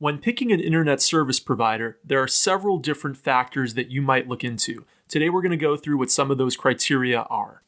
When picking an internet service provider, there are several different factors that you might look into. Today we're going to go through what some of those criteria are.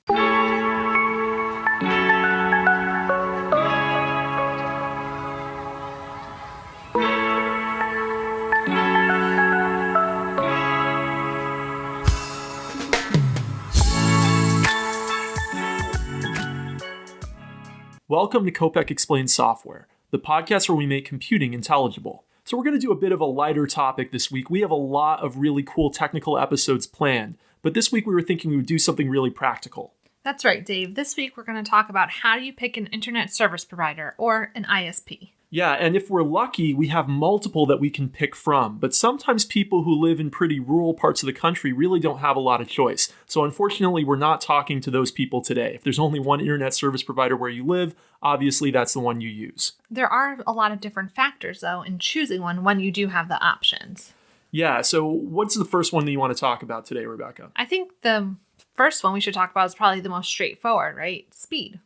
Welcome to Kopec Explains Software, the podcast where we make computing intelligible. So we're going to do a bit of a lighter topic this week. We have a lot of really cool technical episodes planned, but this week we were thinking we would do something really practical. That's right, Dave. This week we're going to talk about how do you pick an internet service provider, or an ISP. Yeah, and if we're lucky, we have multiple that we can pick from. But sometimes people who live in pretty rural parts of the country really don't have a lot of choice. So unfortunately, we're not talking to those people today. If there's only one internet service provider where you live, obviously that's the one you use. There are a lot of different factors, though, in choosing one when you do have the options. Yeah, so what's the first one that you want to talk about today, Rebecca? I think the first one we should talk about is probably the most straightforward, right? Speed.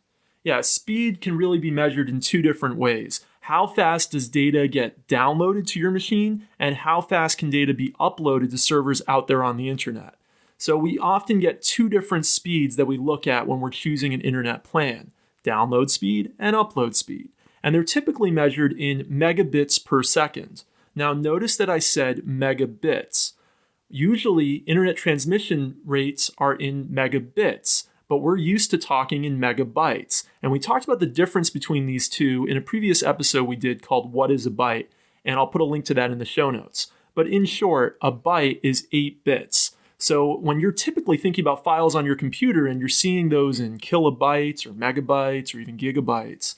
Yeah, speed can really be measured in two different ways. How fast does data get downloaded to your machine, and how fast can data be uploaded to servers out there on the internet? So we often get two different speeds that we look at when we're choosing an internet plan: download speed and upload speed. And they're typically measured in megabits per second. Now notice that I said megabits. Usually internet transmission rates are in megabits, but we're used to talking in megabytes. And we talked about the difference between these two in a previous episode we did called What is a Byte? And I'll put a link to that in the show notes. But in short, a byte is 8 bits. So when you're typically thinking about files on your computer and you're seeing those in kilobytes or megabytes or even gigabytes,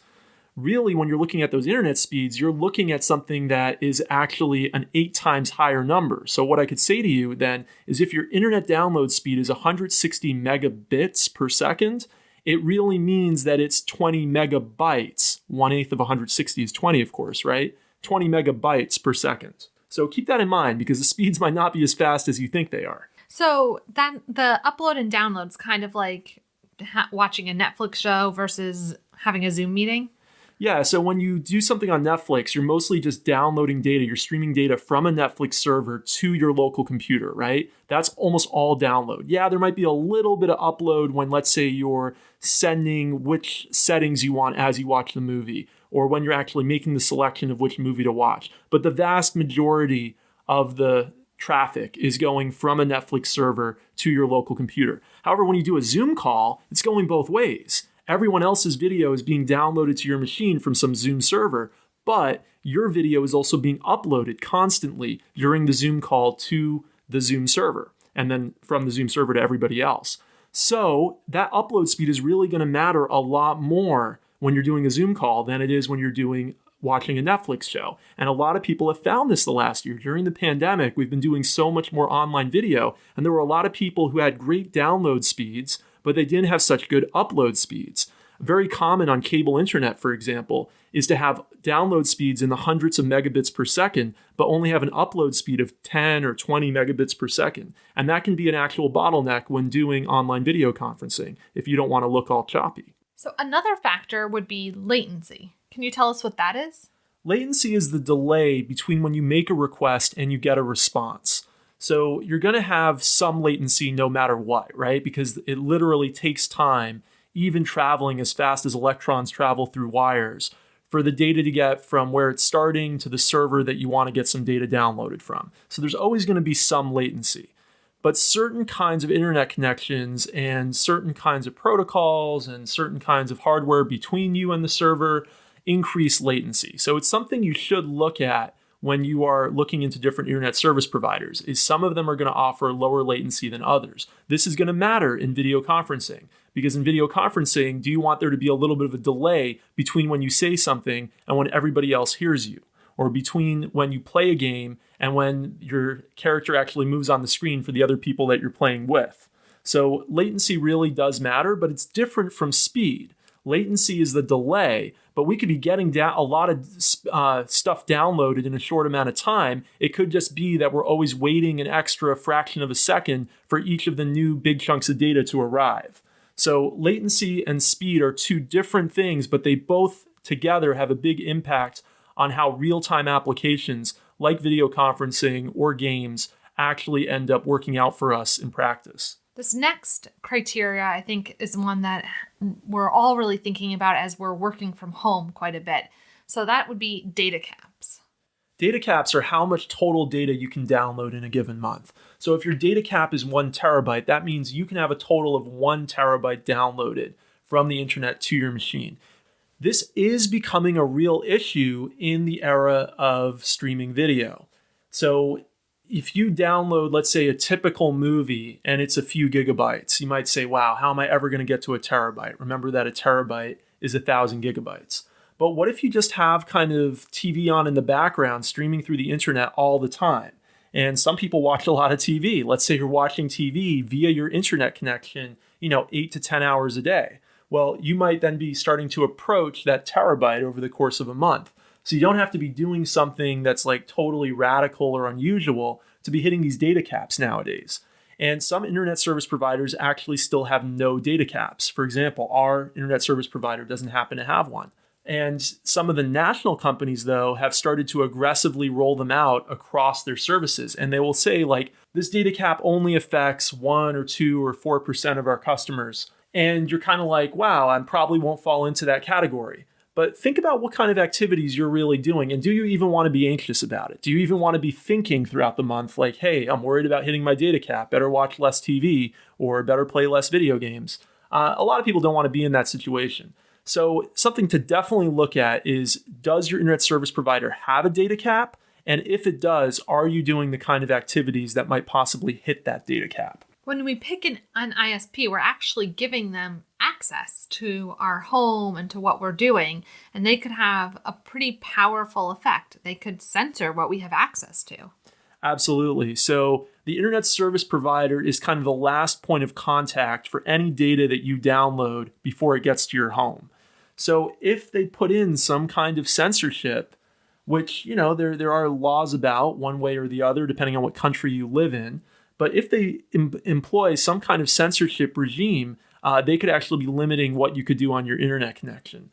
really when you're looking at those internet speeds, you're looking at something that is actually an 8 times higher number. So what I could say to you then is if your internet download speed is 160 megabits per second, it really means that it's 20 megabytes. 1/8 of 160 is 20, of course, right? 20 megabytes per second. So keep that in mind because the speeds might not be as fast as you think they are. So that the upload and download's kind of like watching a Netflix show versus having a Zoom meeting. Yeah, so when you do something on Netflix, you're mostly just downloading data. You're streaming data from a Netflix server to your local computer, right? That's almost all download. Yeah, there might be a little bit of upload when, let's say, you're sending which settings you want as you watch the movie, or when you're actually making the selection of which movie to watch. But the vast majority of the traffic is going from a Netflix server to your local computer. However, when you do a Zoom call, it's going both ways. Everyone else's video is being downloaded to your machine from some Zoom server, but your video is also being uploaded constantly during the Zoom call to the Zoom server, and then from the Zoom server to everybody else. So that upload speed is really going to matter a lot more when you're doing a Zoom call than it is when you're watching a Netflix show. And a lot of people have found this the last year. During the pandemic, we've been doing so much more online video, and there were a lot of people who had great download speeds, but they didn't have such good upload speeds. Very common on cable internet, for example, is to have download speeds in the hundreds of megabits per second, but only have an upload speed of 10 or 20 megabits per second. And that can be an actual bottleneck when doing online video conferencing if you don't want to look all choppy. So another factor would be latency. Can you tell us what that is? Latency is the delay between when you make a request and you get a response. So you're going to have some latency no matter what, right? Because it literally takes time, even traveling as fast as electrons travel through wires, for the data to get from where it's starting to the server that you want to get some data downloaded from. So there's always going to be some latency. But certain kinds of internet connections and certain kinds of protocols and certain kinds of hardware between you and the server increase latency. So it's something you should look at when you are looking into different internet service providers, is some of them are going to offer lower latency than others. This is going to matter in video conferencing, because in video conferencing, do you want there to be a little bit of a delay between when you say something and when everybody else hears you, or between when you play a game and when your character actually moves on the screen for the other people that you're playing with? So latency really does matter, but it's different from speed. Latency is the delay, but we could be getting a lot of stuff downloaded in a short amount of time. It could just be that we're always waiting an extra fraction of a second for each of the new big chunks of data to arrive. So latency and speed are two different things, but they both together have a big impact on how real-time applications like video conferencing or games actually end up working out for us in practice. This next criteria, I think, is one that we're all really thinking about as we're working from home quite a bit. So that would be data caps. Data caps are how much total data you can download in a given month. So if your data cap is 1 terabyte, that means you can have a total of 1 terabyte downloaded from the internet to your machine. This is becoming a real issue in the era of streaming video. So if you download, let's say, a typical movie and it's a few gigabytes, you might say, wow, how am I ever going to get to a terabyte? Remember that a terabyte is 1,000 gigabytes. But what if you just have kind of TV on in the background, streaming through the internet all the time? And some people watch a lot of TV. Let's say you're watching TV via your internet connection, 8 to 10 hours a day. Well, you might then be starting to approach that terabyte over the course of a month. So you don't have to be doing something that's like totally radical or unusual to be hitting these data caps nowadays. And some internet service providers actually still have no data caps. For example, our internet service provider doesn't happen to have one. And some of the national companies, though, have started to aggressively roll them out across their services. And they will say, like, this data cap only affects 1 or 2 or 4% of our customers. And you're kind of like, wow, I probably won't fall into that category. But think about what kind of activities you're really doing. And do you even want to be anxious about it? Do you even want to be thinking throughout the month, like, hey, I'm worried about hitting my data cap, better watch less TV or better play less video games? A lot of people don't want to be in that situation. So something to definitely look at is, does your internet service provider have a data cap? And if it does, are you doing the kind of activities that might possibly hit that data cap? When we pick an ISP, we're actually giving them access to our home and to what we're doing, and they could have a pretty powerful effect. They could censor what we have access to. Absolutely. So the internet service provider is kind of the last point of contact for any data that you download before it gets to your home. So if they put in some kind of censorship, which, there are laws about one way or the other, depending on what country you live in, but if they employ some kind of censorship regime, they could actually be limiting what you could do on your internet connection.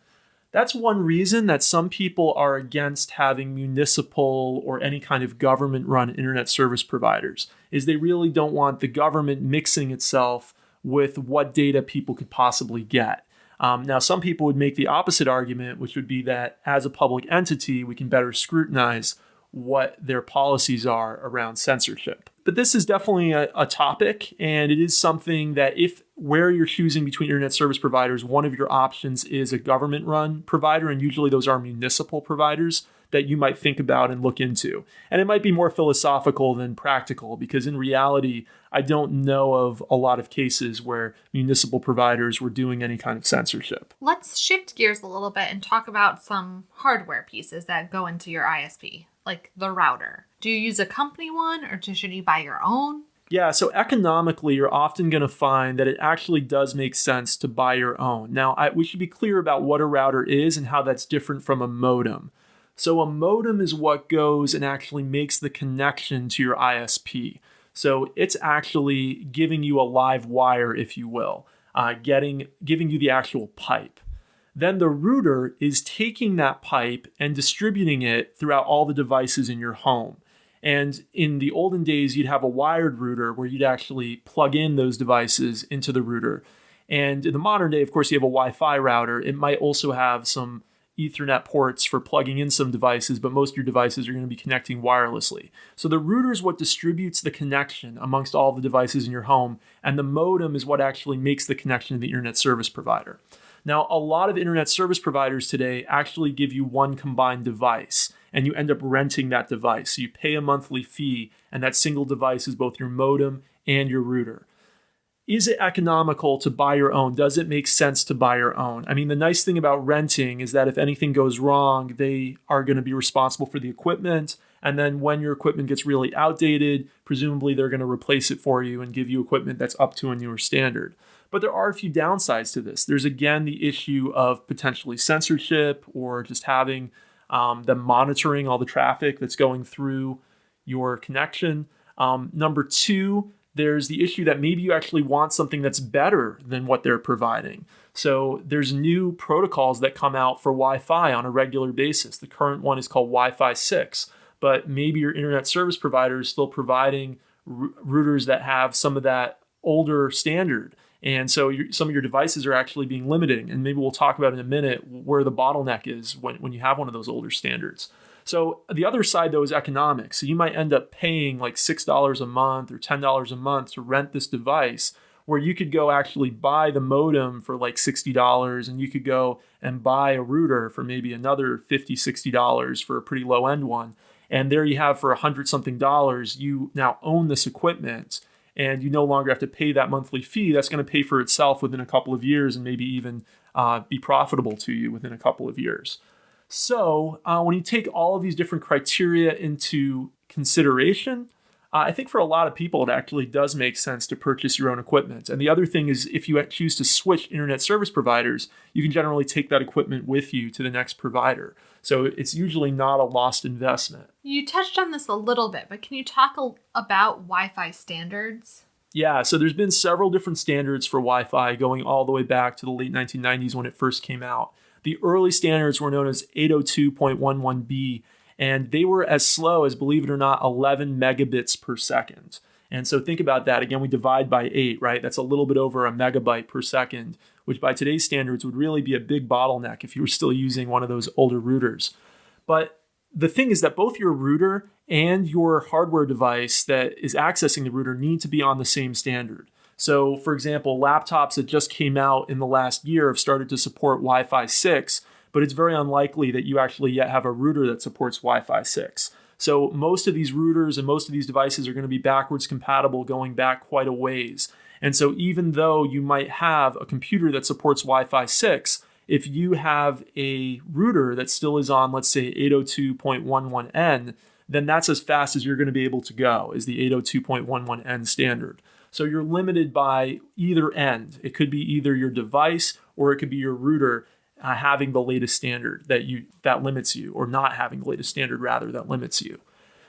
That's one reason that some people are against having municipal or any kind of government-run internet service providers, is they really don't want the government mixing itself with what data people could possibly get. Now, some people would make the opposite argument, which would be that as a public entity, we can better scrutinize what their policies are around censorship. But this is definitely a topic, and it is something that if where you're choosing between internet service providers, one of your options is a government-run provider, and usually those are municipal providers that you might think about and look into. And it might be more philosophical than practical, because in reality, I don't know of a lot of cases where municipal providers were doing any kind of censorship. Let's shift gears a little bit and talk about some hardware pieces that go into your ISP, like the router. Do you use a company one, or should you buy your own? Yeah, so economically, you're often going to find that it actually does make sense to buy your own. Now, we should be clear about what a router is and how that's different from a modem. So a modem is what goes and actually makes the connection to your ISP. So it's actually giving you a live wire, if you will, giving you the actual pipe. Then the router is taking that pipe and distributing it throughout all the devices in your home. And in the olden days, you'd have a wired router where you'd actually plug in those devices into the router. And in the modern day, of course, you have a Wi-Fi router. It might also have some Ethernet ports for plugging in some devices, but most of your devices are going to be connecting wirelessly. So the router is what distributes the connection amongst all the devices in your home, and the modem is what actually makes the connection to the internet service provider. Now, a lot of internet service providers today actually give you one combined device, and you end up renting that device. So you pay a monthly fee, and that single device is both your modem and your router. Is it economical to buy your own? Does it make sense to buy your own? I mean, the nice thing about renting is that if anything goes wrong, they are going to be responsible for the equipment. And then when your equipment gets really outdated, presumably they're going to replace it for you and give you equipment that's up to a newer standard. But there are a few downsides to this. There's, again, the issue of potentially censorship or just having them monitoring all the traffic that's going through your connection. Number two, there's the issue that maybe you actually want something that's better than what they're providing. So there's new protocols that come out for Wi-Fi on a regular basis. The current one is called Wi-Fi 6, but maybe your internet service provider is still providing routers that have some of that older standard. And so some of your devices are actually being limited. And maybe we'll talk about in a minute where the bottleneck is when you have one of those older standards. So the other side, though, is economics. So you might end up paying like $6 a month or $10 a month to rent this device, where you could go actually buy the modem for like $60, and you could go and buy a router for maybe another $50, $60 for a pretty low end one. And there you have, for $100-something, you now own this equipment, and you no longer have to pay that monthly fee. That's going to pay for itself within a couple of years, and maybe even be profitable to you within a couple of years. So when you take all of these different criteria into consideration, I think for a lot of people, it actually does make sense to purchase your own equipment. And the other thing is, if you choose to switch internet service providers, you can generally take that equipment with you to the next provider. So it's usually not a lost investment. You touched on this a little bit, but can you talk about Wi-Fi standards? Yeah, so there's been several different standards for Wi-Fi going all the way back to the late 1990s when it first came out. The early standards were known as 802.11b, and they were as slow as, believe it or not, 11 megabits per second. And so think about that. Again, we divide by 8, right? That's a little bit over a megabyte per second, which by today's standards would really be a big bottleneck if you were still using one of those older routers. But the thing is that both your router and your hardware device that is accessing the router need to be on the same standard. So, for example, laptops that just came out in the last year have started to support Wi-Fi 6, but it's very unlikely that you actually yet have a router that supports Wi-Fi 6. So most of these routers and most of these devices are going to be backwards compatible going back quite a ways. And so even though you might have a computer that supports Wi-Fi 6, if you have a router that still is on, let's say, 802.11n, then that's as fast as you're going to be able to go, is the 802.11n standard. So you're limited by either end. It could be either your device or it could be your router having the latest standard that limits you, or not having the latest standard rather that limits you.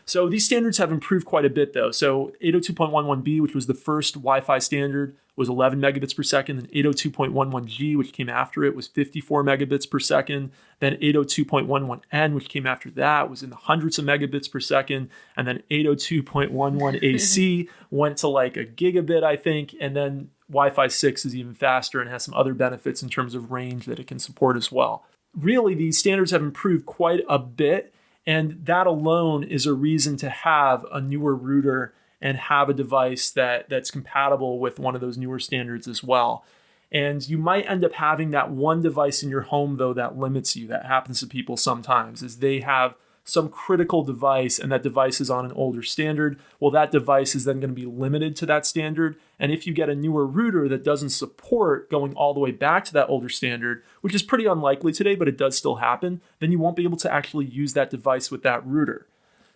So these standards have improved quite a bit though. So 802.11b, which was the first Wi-Fi standard, was 11 megabits per second. Then 802.11g, which came after it, was 54 megabits per second. Then 802.11n, which came after that, was in the hundreds of megabits per second. And then 802.11ac went to like a gigabit, I think. And then Wi-Fi 6 is even faster and has some other benefits in terms of range that it can support as well. Really, these standards have improved quite a bit, and that alone is a reason to have a newer router and have a device that's compatible with one of those newer standards as well. And you might end up having that one device in your home, though, that limits you. That happens to people sometimes, is they have some critical device and that device is on an older standard. Well, that device is then going to be limited to that standard. And if you get a newer router that doesn't support going all the way back to that older standard, which is pretty unlikely today, but it does still happen, then you won't be able to actually use that device with that router.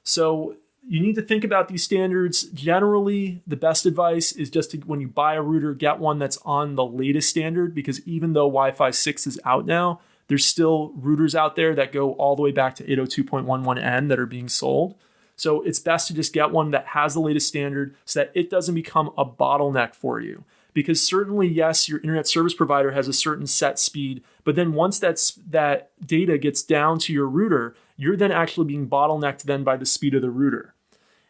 So you need to think about these standards. Generally, the best advice is just to, when you buy a router, get one that's on the latest standard, because even though Wi-Fi 6 is out now, there's still routers out there that go all the way back to 802.11n that are being sold. So it's best to just get one that has the latest standard so that it doesn't become a bottleneck for you. Because certainly, yes, your internet service provider has a certain set speed, but then once that data gets down to your router, you're then actually being bottlenecked then by the speed of the router.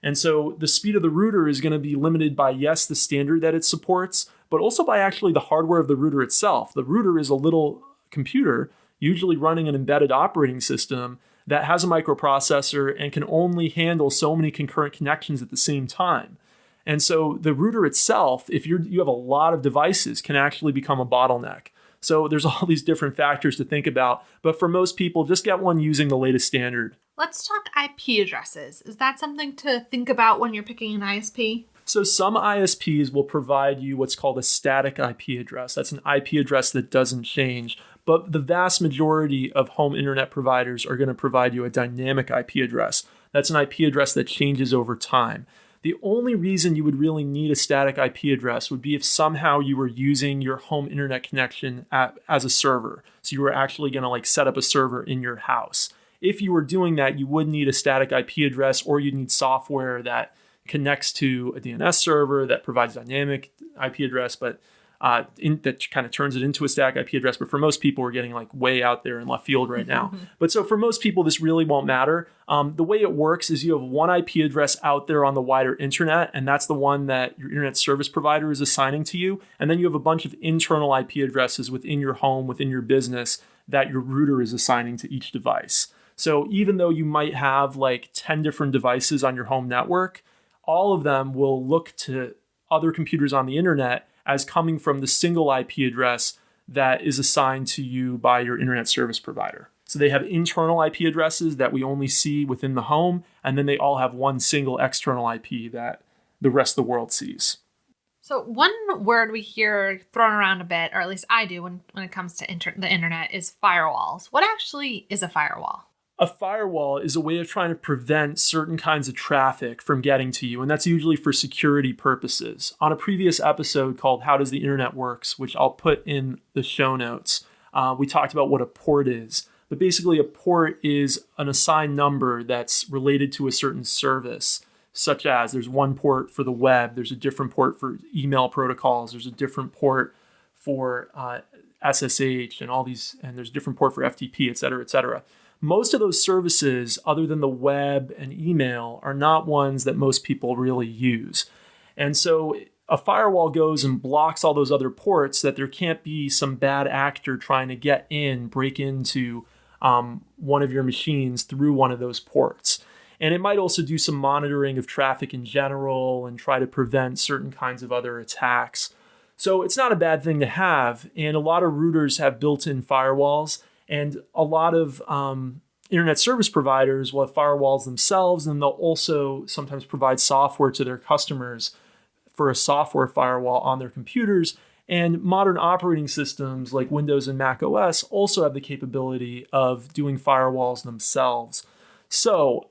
And so the speed of the router is going to be limited by, yes, the standard that it supports, but also by actually the hardware of the router itself. The router is a little computer, usually running an embedded operating system that has a microprocessor and can only handle so many concurrent connections at the same time. And so the router itself, if you have a lot of devices, can actually become a bottleneck. So there's all these different factors to think about. But for most people, just get one using the latest standard. Let's talk IP addresses. Is that something to think about when you're picking an ISP? So some ISPs will provide you what's called a static IP address. That's an IP address that doesn't change. But the vast majority of home internet providers are going to provide you a dynamic IP address. That's an IP address that changes over time. The only reason you would really need a static IP address would be if somehow you were using your home internet connection as a server. So you were actually going to set up a server in your house. If you were doing that, you would need a static IP address, or you'd need software that connects to a DNS server that provides dynamic IP address, but that kind of turns it into a static IP address. But for most people, we're getting like way out there in left field right now. But so for most people, this really won't matter. The way it works is you have one IP address out there on the wider internet, and that's the one that your internet service provider is assigning to you. And then you have a bunch of internal IP addresses within your home, within your business, that your router is assigning to each device. So even though you might have like 10 different devices on your home network, all of them will look to other computers on the internet as coming from the single IP address that is assigned to you by your internet service provider. So they have internal IP addresses that we only see within the home, and then they all have one single external IP that the rest of the world sees. So one word we hear thrown around a bit, or at least I do when it comes to the internet, is firewalls. What actually is a firewall? A firewall is a way of trying to prevent certain kinds of traffic from getting to you, and that's usually for security purposes. On a previous episode called How Does the Internet Works, which I'll put in the show notes, we talked about what a port is. But basically, a port is an assigned number that's related to a certain service, such as there's one port for the web, there's a different port for email protocols, there's a different port for SSH and all these, and there's a different port for FTP, et cetera, et cetera. Most of those services, other than the web and email, are not ones that most people really use. And so a firewall goes and blocks all those other ports so that there can't be some bad actor trying to break into one of your machines through one of those ports. And it might also do some monitoring of traffic in general and try to prevent certain kinds of other attacks. So it's not a bad thing to have. And a lot of routers have built-in firewalls. And a lot of internet service providers will have firewalls themselves, and they'll also sometimes provide software to their customers for a software firewall on their computers. And modern operating systems like Windows and Mac OS also have the capability of doing firewalls themselves. So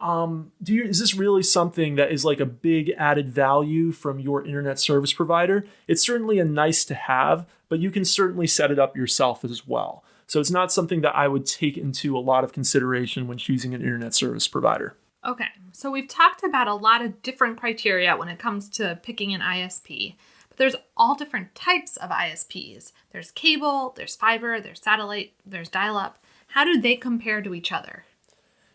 is this really something that is like a big added value from your internet service provider? It's certainly a nice to have, but you can certainly set it up yourself as well. So it's not something that I would take into a lot of consideration when choosing an internet service provider. Okay, so we've talked about a lot of different criteria when it comes to picking an ISP, but there's all different types of ISPs. There's cable, there's fiber, there's satellite, there's dial-up. How do they compare to each other?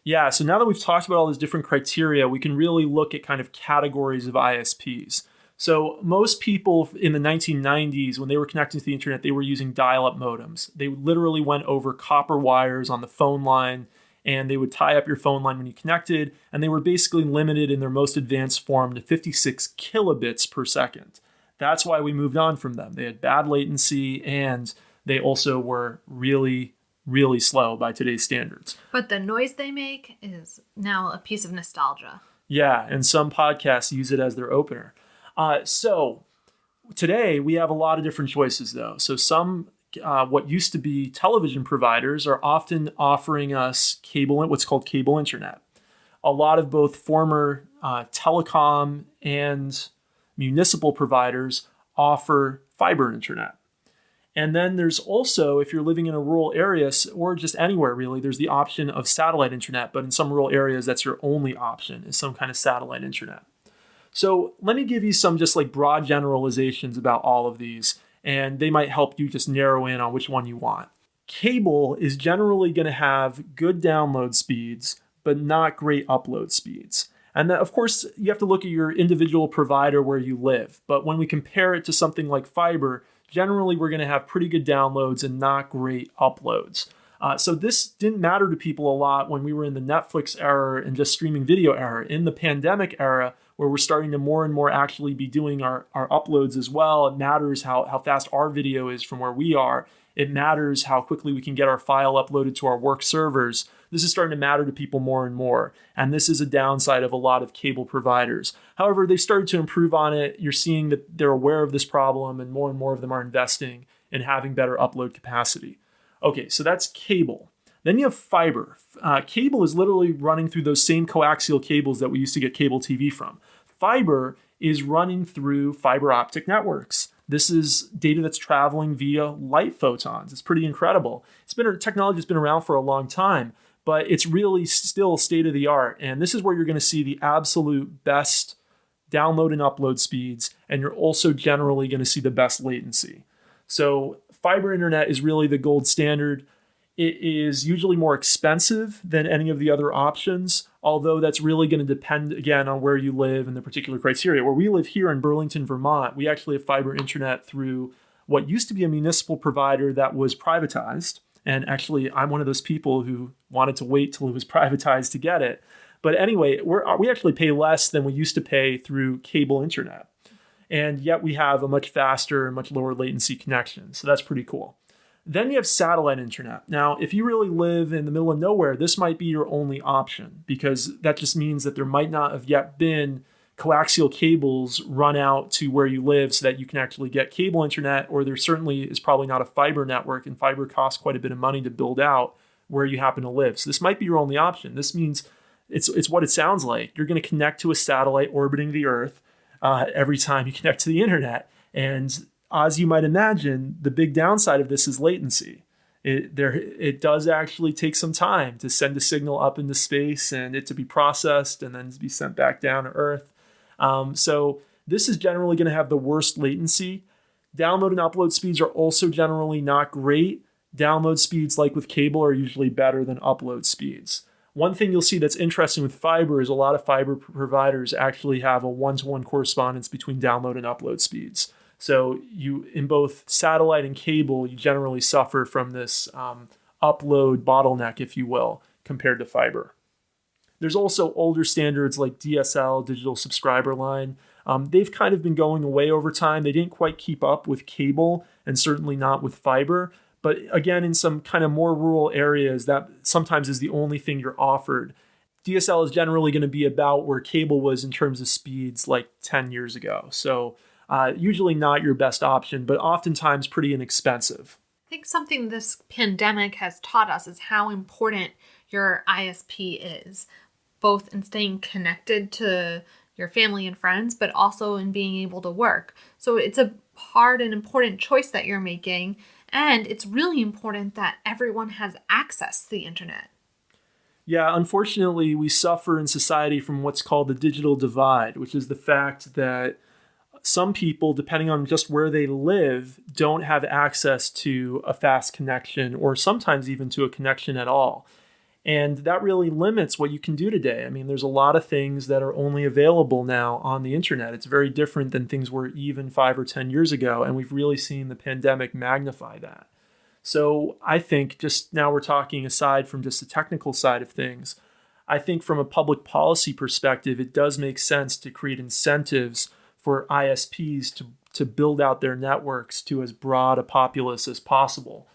Yeah, so now that we've talked about all these different criteria, we can really look at kind of categories of ISPs. So most people in the 1990s, when they were connecting to the internet, they were using dial-up modems. They literally went over copper wires on the phone line, and they would tie up your phone line when you connected, and they were basically limited in their most advanced form to 56 kilobits per second. That's why we moved on from them. They had bad latency, and they also were really, really slow by today's standards. But the noise they make is now a piece of nostalgia. Yeah, and some podcasts use it as their opener. So today we have a lot of different choices though. So some what used to be television providers are often offering us what's called cable internet. A lot of both former telecom and municipal providers offer fiber internet. And then there's also, if you're living in a rural area or just anywhere really, there's the option of satellite internet. But in some rural areas, that's your only option is some kind of satellite internet. So let me give you some just like broad generalizations about all of these, and they might help you just narrow in on which one you want. Cable is generally going to have good download speeds, but not great upload speeds. And that, of course, you have to look at your individual provider where you live. But when we compare it to something like fiber, generally we're going to have pretty good downloads and not great uploads. So this didn't matter to people a lot when we were in the Netflix era and just streaming video era. In the pandemic era, where we're starting to more and more actually be doing our uploads as well, it matters how fast our video is from where we are. It matters how quickly we can get our file uploaded to our work servers. This is starting to matter to people more and more. And this is a downside of a lot of cable providers. However, they've started to improve on it. You're seeing that they're aware of this problem and more of them are investing in having better upload capacity. Okay, so that's cable. Then you have fiber. Cable is literally running through those same coaxial cables that we used to get cable TV from. Fiber is running through fiber optic networks. This is data that's traveling via light photons. It's pretty incredible. Technology has been around for a long time, but it's really still state of the art. And this is where you're going to see the absolute best download and upload speeds, and you're also generally going to see the best latency. So fiber internet is really the gold standard. It is usually more expensive than any of the other options, although that's really going to depend, again, on where you live and the particular criteria. Where we live here in Burlington, Vermont, we actually have fiber internet through what used to be a municipal provider that was privatized. And actually, I'm one of those people who wanted to wait till it was privatized to get it. But anyway, we actually pay less than we used to pay through cable internet. And yet we have a much faster and much lower latency connection. So that's pretty cool. Then you have satellite internet. Now, if you really live in the middle of nowhere, this might be your only option, because that just means that there might not have yet been coaxial cables run out to where you live so that you can actually get cable internet, or there certainly is probably not a fiber network, and fiber costs quite a bit of money to build out where you happen to live. So this might be your only option. This means it's what it sounds like. You're going to connect to a satellite orbiting the Earth every time you connect to the internet. And as you might imagine, the big downside of this is latency. It does actually take some time to send a signal up into space and it to be processed and then to be sent back down to Earth. So this is generally going to have the worst latency. Download and upload speeds are also generally not great. Download speeds, like with cable, are usually better than upload speeds. One thing you'll see that's interesting with fiber is a lot of fiber providers actually have a one-to-one correspondence between download and upload speeds. So you, in both satellite and cable, you generally suffer from this upload bottleneck, if you will, compared to fiber. There's also older standards like DSL, digital subscriber line. They've kind of been going away over time. They didn't quite keep up with cable and certainly not with fiber. But again, in some kind of more rural areas, that sometimes is the only thing you're offered. DSL is generally going to be about where cable was in terms of speeds like 10 years ago. So usually not your best option, but oftentimes pretty inexpensive. I think something this pandemic has taught us is how important your ISP is, both in staying connected to your family and friends, but also in being able to work. So it's a hard and important choice that you're making. And it's really important that everyone has access to the internet. Yeah, unfortunately, we suffer in society from what's called the digital divide, which is the fact that some people, depending on just where they live, don't have access to a fast connection or sometimes even to a connection at all. And that really limits what you can do today. I mean, there's a lot of things that are only available now on the internet. It's very different than things were even 5 or 10 years ago. And we've really seen the pandemic magnify that. So I think just now we're talking aside from just the technical side of things, I think from a public policy perspective, it does make sense to create incentives for ISPs to build out their networks to as broad a populace as possible.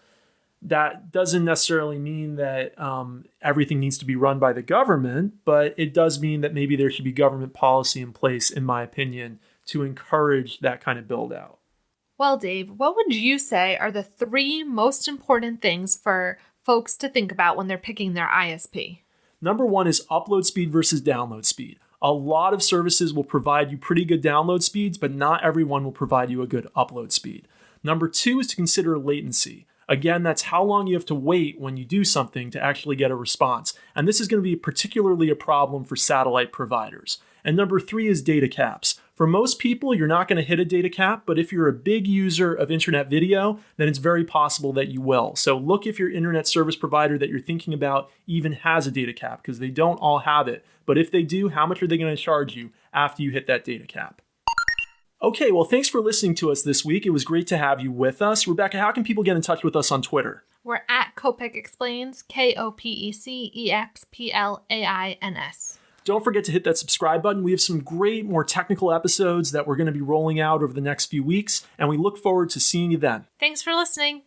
That doesn't necessarily mean that everything needs to be run by the government, but it does mean that maybe there should be government policy in place, in my opinion, to encourage that kind of build out. Well, Dave, what would you say are the 3 most important things for folks to think about when they're picking their ISP? Number 1 is upload speed versus download speed. A lot of services will provide you pretty good download speeds, but not everyone will provide you a good upload speed. Number 2 is to consider latency. Again, that's how long you have to wait when you do something to actually get a response. And this is going to be particularly a problem for satellite providers. And number 3 is data caps. For most people, you're not going to hit a data cap, but if you're a big user of internet video, then it's very possible that you will. So look if your internet service provider that you're thinking about even has a data cap, because they don't all have it. But if they do, how much are they going to charge you after you hit that data cap? Okay, well, thanks for listening to us this week. It was great to have you with us. Rebecca, how can people get in touch with us on Twitter? We're at Kopec Explains, KOPECEXPLAINS. Don't forget to hit that subscribe button. We have some great, more technical episodes that we're going to be rolling out over the next few weeks, and we look forward to seeing you then. Thanks for listening.